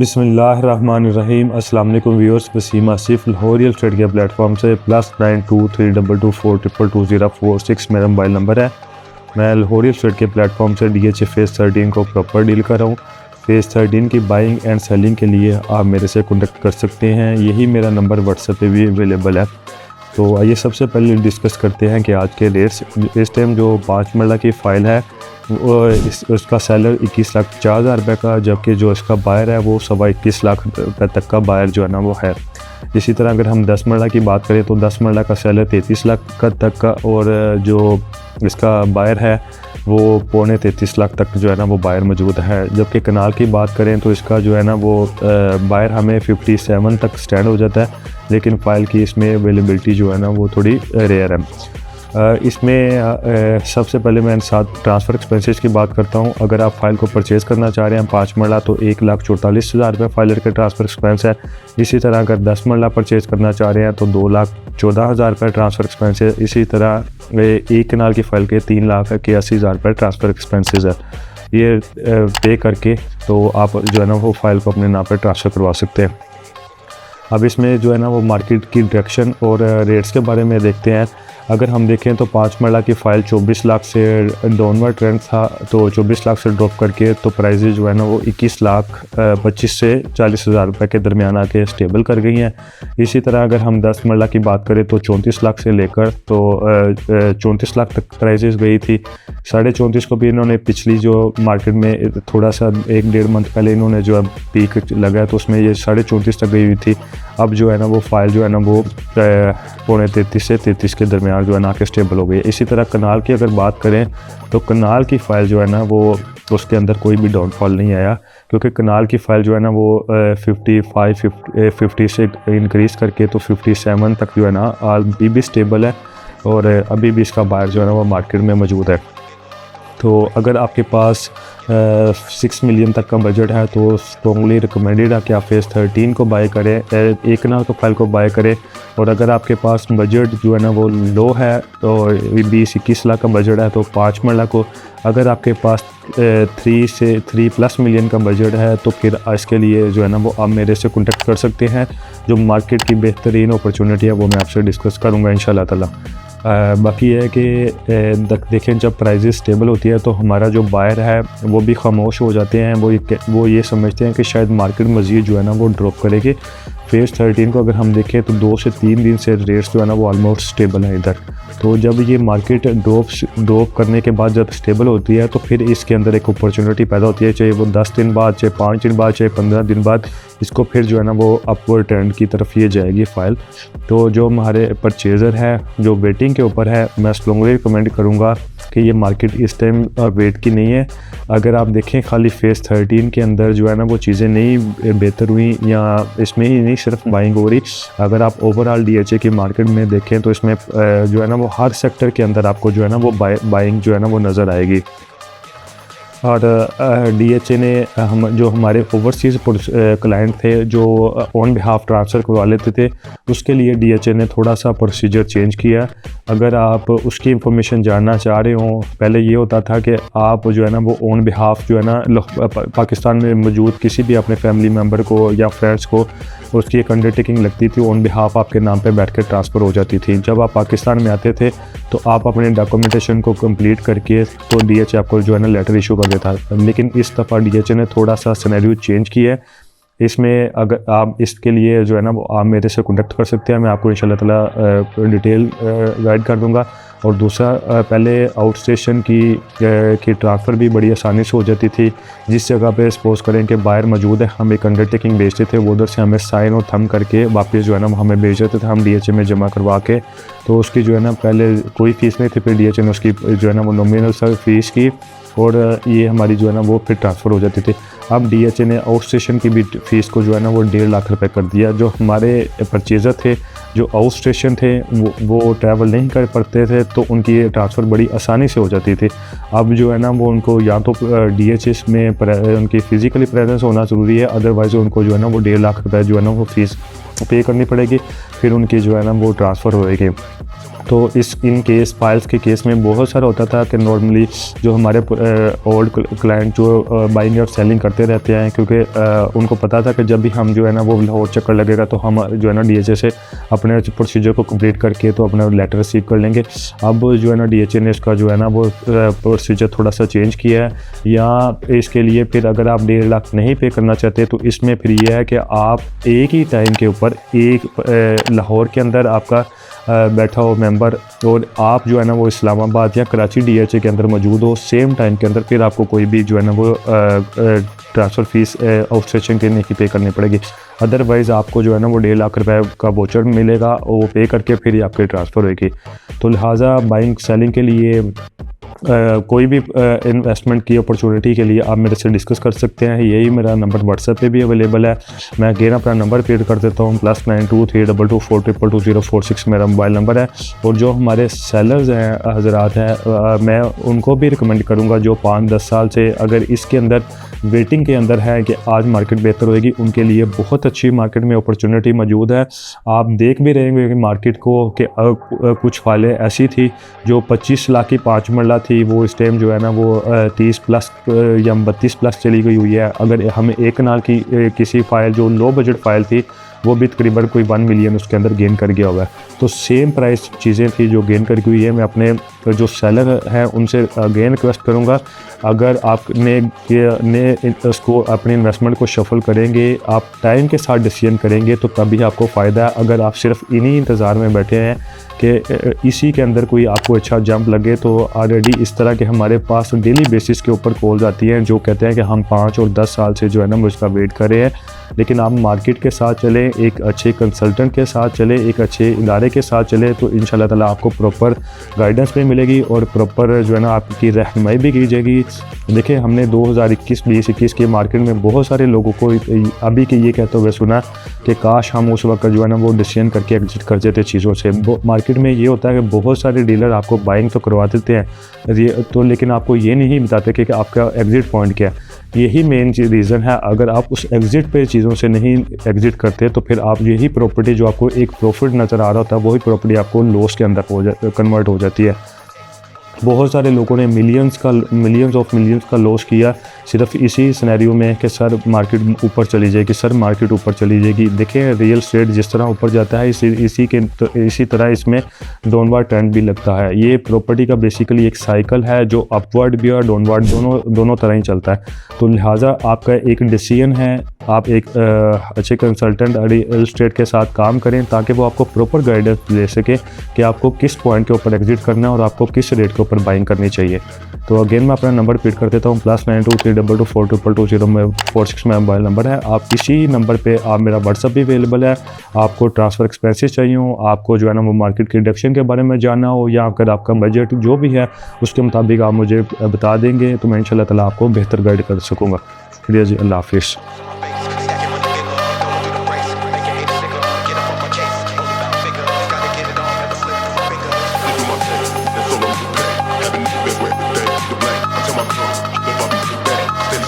बिस्मिल्लाहिर्रहमानिर्रहीम। अस्सलाम वालेकुम viewers, Waseem Asif Lahore real estate के प्लेटफॉर्म से +923224224046 मेरा मोबाइल नंबर है। मैं लाहौर रियल एस्टेट के प्लेटफॉर्म से DHA फेज़ 13 को प्रॉपर डील कर रहा हूँ। फेज़ 13 की बाइंग एंड सेलिंग के लिए आप मेरे से कॉन्टेक्ट कर सकते हैं। यही मेरा नंबर व्हाट्सएप पे भी अवेलेबल है। तो आइए सबसे पहले डिस्कस करते हैं कि आज के रेट्स। इस टाइम जो 5 मरला की फ़ाइल है उसका सेलर 21,50,000 रुपये का, जबकि जो इसका बायर है वो 21.25 लाख रुपये तक का बायर जो है ना वो है। इसी तरह अगर हम 10 मरला की बात करें तो 10 मरला का सेलर 33 लाख तक का, और जो इसका बायर है वो 32.25 लाख तक जो है ना वो बायर मौजूद है। जबकि कनाल की बात करें तो इसका जो है ना वो बायर हमें 57 तक स्टैंड हो जाता है, लेकिन फ़ाइल की इसमें अवेलेबिलिटी जो है ना वो थोड़ी रेयर है। इसमें सबसे पहले मैं साथ ट्रांसफ़र एक्सपेंसेस की बात करता हूँ। अगर आप फ़ाइल को परचेज़ करना चाह रहे हैं 5 मरला तो 1,44,000 रुपये फ़ाइलर के ट्रांसफ़र एक्सपेंस है। इसी तरह अगर 10 मरला परचेज़ करना चाह रहे हैं तो 2,14,000 रुपये ट्रांसफ़र एक्सपेंस है। इसी तरह एक कनाल की फ़ाइल के 3,81,000 रुपये ट्रांसफ़र एक्सपेंसेस है। ये पे करके तो आप जो है ना वो फ़ाइल को अपने नाम पर ट्रांसफ़र करवा सकते हैं। अब इसमें जो है ना वो मार्केट की डायरेक्शन और रेट्स के बारे में देखते हैं। अगर हम देखें तो 5 मरला की फ़ाइल 24 लाख से डाउनवर्ड ट्रेंड था, तो 24 लाख से ड्रॉप करके तो प्राइजेज जो है ना वो 21,25,000 से 40,000 रुपये के दरमियान आके स्टेबल कर गई हैं। इसी तरह अगर हम 10 मरला की बात करें तो 34 लाख से लेकर तो 34 लाख तक प्राइजेज गई थी। 34.5 को भी इन्होंने पिछली जो मार्केट में थोड़ा सा 1-1.5 मंथ पहले इन्होंने जो है पीक लगा तो उसमें ये 34.5 तक गई हुई थी। अब जो है ना वो फ़ाइल जो है ना वो 32.25 से 33 के दरमियान जो है ना आके स्टेबल हो गई है। इसी तरह कनाल की अगर बात करें तो कनाल की फ़ाइल जो है ना वो उसके अंदर कोई भी डाउनफॉल नहीं आया, क्योंकि कनाल की फ़ाइल जो है ना वो 50 से इंक्रीज़ करके तो 57 तक जो है ना अभी भी स्टेबल है, और अभी भी इसका बायर जो है ना वो मार्केट में मौजूद है। तो अगर आपके पास 6 मिलियन तक का बजट है तो स्ट्रॉन्गली रिकमेंडेड है कि आप फेज़ 13 को बाय करें, एक कनाल का फाइल को बाय करें। और अगर आपके पास बजट जो है ना वो लो है तो 20-21 लाख का बजट है तो 5 मरला को, अगर आपके पास 3+ मिलियन का बजट है तो फिर इसके लिए जो है ना वो आप मेरे से कॉन्टेक्ट कर सकते हैं। जो मार्केट की बेहतरीन अपॉर्चुनिटी है वो मैं आपसे डिस्कस करूँगा इंशाल्लाह ताला। बाकी है कि देखें जब प्राइजेस स्टेबल होती है तो हमारा जो बायर है वो भी खामोश हो जाते हैं। वो ये समझते हैं कि शायद मार्केट मज़ीद जो है ना वो ड्रॉप करेगी। फेज़ 13 को अगर हम देखें तो 2 से 3 दिन से रेट्स जो है ना वो ऑलमोस्ट स्टेबल है इधर। तो जब ये मार्केट ड्रॉप करने के बाद जब स्टेबल होती है तो फिर इसके अंदर एक अपॉर्चुनिटी पैदा होती है, चाहे वो 10 दिन बाद, चाहे 5 दिन बाद, चाहे 15 दिन बाद, इसको फिर जो है ना वो अपवर्ड ट्रेंड की तरफ ये जाएगी फ़ाइल। तो जो हमारे परचेज़र है जो वेटिंग के ऊपर है, मैं स्ट्रॉन्गली रिकमेंड करूँगा कि ये मार्केट इस टाइम वेट की नहीं है। अगर आप देखें खाली फेज़ 13 के अंदर जो है ना वो चीज़ें नहीं बेहतर हुई, या इसमें ही नहीं सिर्फ बाइंग हो रही, अगर आप ओवरऑल DHA की मार्केट में देखें तो इसमें जो है ना वो हर सेक्टर के अंदर आपको जो है ना वो बाइंग जो है ना वो नज़र आएगी। और DHA ने जो हमारे ओवरसीज़ क्लाइंट थे जो ऑन बिहाफ ट्रांसफ़र करवा लेते थे, उसके लिए DHA ने थोड़ा सा प्रोसीजर चेंज किया। अगर आप उसकी इंफॉर्मेशन जानना चाह रहे हो, पहले ये होता था कि आप जो है ना वो ऑन बिहाफ जो है ना पाकिस्तान में मौजूद किसी भी अपने फैमिली मेम्बर को या फ्रेंड्स को उसकी एक अंडरटेकिंग लगती थी, ऑन बिहाफ आपके नाम पे बैठ के ट्रांसफ़र हो जाती थी। जब आप पाकिस्तान में आते थे तो आप अपने डॉक्यूमेंटेशन को कंप्लीट करके तो DHA आपको जो है ना लेटर इशू कर देता। लेकिन इस दफ़ा DHA ने थोड़ा सा सिनेरियो चेंज किया है। इसमें अगर आप इसके लिए जो है ना वो आप मेरे से कॉन्टेक्ट कर सकते हैं, मैं आपको इंशाल्लाह ताला डिटेल गाइड कर दूंगा। और दूसरा, पहले आउट स्टेशन की ट्रांसफ़र भी बड़ी आसानी से हो जाती थी। जिस जगह पे सपोज़ करें कि बायर मौजूद है, हम एक अंडरटेकिंग भेजते थे, वो उधर से हमें साइन और थंब करके वापस जो है ना हमें भेज देते थे, हम DHA में जमा करवा के। तो उसकी जो है ना पहले कोई फ़ीस नहीं थी, फिर DHA ने उसकी जो है ना वो नॉमिनल सा फ़ीस की, और ये हमारी जो है ना वो फिर ट्रांसफ़र हो जाती थी। अब DHA ने आउट स्टेशन की भी फ़ीस को जो है ना वो 1.5 लाख रुपए कर दिया। जो हमारे परचेज़र थे जो आउट स्टेशन थे वो ट्रैवल नहीं कर पाते थे, तो उनकी ट्रांसफ़र बड़ी आसानी से हो जाती थी। अब जो है ना वो उनको या तो DHA में उनकी फ़िज़िकली प्रेजेंस होना ज़रूरी है, अदरवाइज़ उनको जो है ना वो 1.5 लाख रुपए जो है ना वो फ़ीस पे करनी पड़ेगी, फिर उनकी जो है ना वो ट्रांसफ़र होएगी। तो इन केस फाइल्स के केस में बहुत सारा होता था कि नॉर्मली जो हमारे ओल्ड क्लाइंट जो बाइंग और सेलिंग करते रहते हैं, क्योंकि उनको पता था कि जब भी हम जो है ना वो लाहौर चक्कर लगेगा तो हम जो है ना DHA से अपने प्रोसीजर को कंप्लीट करके तो अपना लेटर रिसीव कर लेंगे। अब जो है ना DHA ने इसका जो है ना वो प्रोसीजर थोड़ा सा चेंज किया है, या इसके लिए फिर अगर आप 1.5 लाख नहीं पे करना चाहते तो इसमें फिर ये है कि आप एक ही टाइम के ऊपर एक लाहौर के अंदर आपका बैठा हो मेंबर और आप जो है ना वो इस्लामाबाद या कराची DHA के अंदर मौजूद हो सेम टाइम के अंदर, फिर आपको कोई भी जो है ना वो ट्रांसफ़र फ़ीस आउटस्टेशन के नहीं पे करनी पड़ेगी। अदरवाइज़ आपको जो है ना वो 1.5 लाख रुपए का वोचर मिलेगा, वो पे करके फिर ही आपकी ट्रांसफ़र होगी। तो लिहाजा बाइंग सेलिंग के लिए कोई भी इन्वेस्टमेंट की अपॉर्चुनिटी के लिए आप मेरे से डिस्कस कर सकते हैं। यही मेरा नंबर व्हाट्सएप पे भी अवेलेबल है। मैं अगेन अपना नंबर रिपीट कर देता हूँ, +9232242246 मेरा मोबाइल नंबर है। और जो हमारे सेलर्स हैं हजरात हैं, मैं उनको भी रिकमेंड करूँगा जो 5-10 साल से अगर इसके अंदर वेटिंग के अंदर है कि आज मार्केट बेहतर होएगी, उनके लिए बहुत अच्छी मार्केट में अपॉर्चुनिटी मौजूद है। आप देख भी रहेंगे कि मार्केट को कि कुछ फाइलें ऐसी थी जो 25 लाख की 5 मरला थी, वो इस टाइम जो है ना वो 30 प्लस या 32 प्लस चली गई हुई है। अगर हमें एक कनाल की किसी फ़ाइल जो लो बजट फ़ाइल थी वो भी तकरीबन कोई 1 मिलियन उसके अंदर गेन कर गया हुआ है। तो सेम प्राइस चीज़ें थी जो गेन कर गई है। मैं अपने जो सेलर हैं उनसे अगेन रिक्वेस्ट करूँगा, अगर आपने उसको अपने इन्वेस्टमेंट को शफल करेंगे, आप टाइम के साथ डिसीजन करेंगे तो तभी आपको फ़ायदा है। अगर आप सिर्फ इन्हीं इंतज़ार में बैठे हैं कि इसी के अंदर कोई आपको अच्छा जंप लगे, तो ऑलरेडी इस तरह के हमारे पास डेली बेसिस के ऊपर कॉल्स आती हैं जो कहते हैं कि हम 5 और 10 साल से जो है ना वो इसका वेट कर रहे हैं। लेकिन आप मार्केट के साथ चलें, एक अच्छे कंसल्टेंट के साथ चलें, एक अच्छे इदारे के साथ चलें, तो इंशाल्लाह ताला आपको प्रॉपर गाइडेंस भी मिलेगी और प्रॉपर जो है ना आपकी रहनुमाई भी की जाएगी। देखिए, हमने 2021 की मार्केट में बहुत सारे लोगों को अभी के ये कहते हुए सुना कि काश हम उस वक्त जो है ना वो डिसीजन करके एग्जिट कर देते चीज़ों से। मार्केट में ये होता है कि बहुत सारे डीलर आपको बाइंग तो करवा देते हैं तो, लेकिन आपको ये नहीं बताते कि आपका एग्जिट पॉइंट क्या है। यही मेन रीज़न है। अगर आप उस एग्ज़िट पे चीज़ों से नहीं एग्ज़िट करते तो फिर आप यही प्रॉपर्टी जो आपको एक प्रॉफिट नज़र आ रहा होता है वही प्रॉपर्टी आपको लॉस के अंदर कन्वर्ट हो जाती है। बहुत सारे लोगों ने मिलियंस ऑफ मिलियंस का लॉस किया सिर्फ इसी सिनेरियो में कि सर मार्केट ऊपर चली जाएगी, सर मार्केट ऊपर चली जाएगी। देखें, रियल एस्टेट जिस तरह ऊपर जाता है इसी तरह इसमें डाउनवर्ड ट्रेंड भी लगता है। ये प्रॉपर्टी का बेसिकली एक साइकिल है जो अपवर्ड भी और डाउनवर्ड दोनों तरह ही चलता है। तो लिहाजा आपका एक डिसीजन है, आप एक अच्छे कंसल्टेंट रियल एस्टेट के साथ काम करें ताकि वो आपको प्रॉपर गाइडेंस दे सके कि आपको किस पॉइंट के ऊपर एग्जिट करना है और आपको किस रेट के ऊपर बाइंग करनी चाहिए। तो अगेन मैं अपना नंबर रिपीट कर देता हूँ, +9232242246 में मोबाइल नंबर है। आप इसी नंबर पे आप मेरा व्हाट्सअप भी अवेलेबल है। आपको ट्रांसफ़र एक्सपेंसेस चाहिए हो, आपको जो है ना वो मार्केट की डिडक्शन के बारे में जानना हो, या अगर आपका बजट जो भी है उसके मुताबिक आप मुझे बता देंगे तो मैं इंशाल्लाह ताला आपको बेहतर गाइड कर सकूँगा। शुक्रिया जी, अल्लाह हाफिज़।